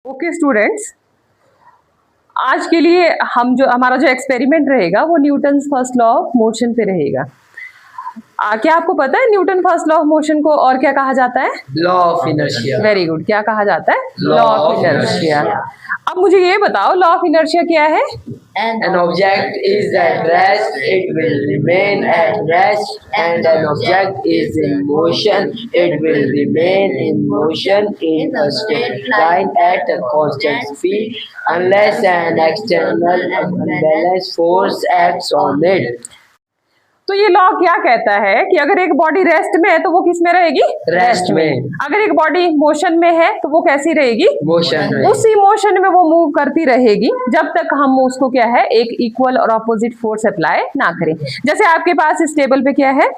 Okay students, आज के लिए हमारा जो एक्सपेरिमेंट रहेगा वो Newton's first law of motion पे रहेगा। क्या आपको पता है Newton first law of motion को और क्या कहा जाता है? Law of inertia. Very good, क्या कहा जाता है? Law of inertia. अब मुझे ये बताओ लॉ ऑफ इनर्शिया क्या है? An object is at rest, it will remain at rest, and an object is in motion, it will remain in motion in a straight line at a constant speed unless an external unbalanced force acts on it. तो ये law क्या कहता है कि अगर एक body rest में है तो वो किस में रहेगी? रेस्ट में। अगर एक बॉडी मोशन में है तो वो कैसी रहेगी? मोशन में। उसी मोशन में वो मूव करती रहेगी जब तक हम उसको क्या है एक इक्वल और ऑपोजिट फोर्स अप्लाई ना करें। जैसे आपके पास इस टेबल पे क्या है?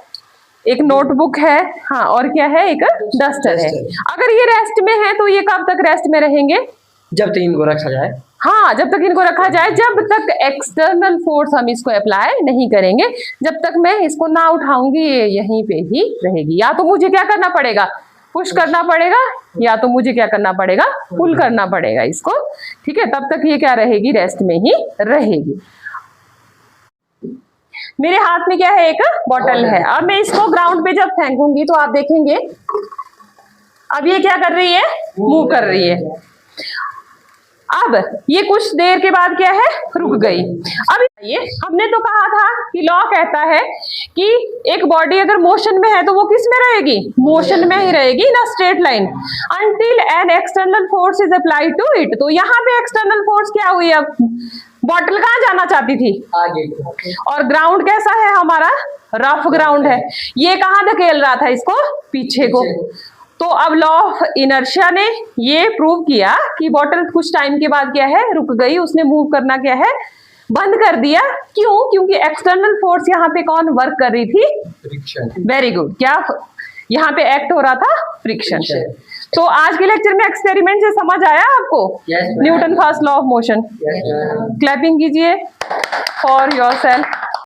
एक नोटबुक है, हाँ, और क्या है? एक डस्टर है। अगर ये रेस्ट में है तो ये कब तक रेस्ट में रहेंगे? जब तक इनको रखा जाए। हाँ, जब तक इनको रखा जाए, जब तक एक्सटर्नल फोर्स हम इसको अप्लाई नहीं करेंगे। जब तक मैं इसको ना उठाऊंगी ये यहीं पे ही रहेगी। या तो मुझे क्या करना पड़ेगा? पुश करना पड़ेगा, या तो मुझे क्या करना पड़ेगा? पुल करना पड़ेगा इसको। ठीक है, तब तक ये क्या रहेगी? रेस्ट में ही रहेगी। मेरे हाथ में क्या है? एक बॉटल है। अब मैं इसको ग्राउंड पे जब फेंकूंगी तो आप देखेंगे अब ये क्या कर रही है? मूव कर रही है। अब ये कुछ देर के बाद क्या है? रुक गई। अब ये हमने तो कहा था कि लॉ कहता है कि एक बॉडी अगर मोशन में है तो वो किस में रहेगी? मोशन में ही रहेगी ना, straight line, until an external force is applied to it. तो यहाँ पे एक्सटर्नल फोर्स क्या हुई? अब बॉटल कहाँ जाना चाहती थी? आगे। और ग्राउंड कैसा है हमारा? रफ ग्राउंड है। ये कहाँ धकेल रहा था इसको? पीछे को। तो अब लॉ ऑफ इनर्शिया ने ये प्रूव किया कि बॉटल कुछ टाइम के बाद क्या है? रुक गई। उसने मूव करना क्या है? बंद कर दिया। क्यों? क्योंकि एक्सटर्नल फोर्स यहाँ पे कौन वर्क कर रही थी? फ्रिक्शन। Very good. क्या यहाँ पे एक्ट हो रहा था? फ्रिक्शन। तो आज के लेक्चर में एक्सपेरिमेंट से समझ आया आपको? Newton first law of motion. Clapping कीजिए फॉर योरसेल्फ।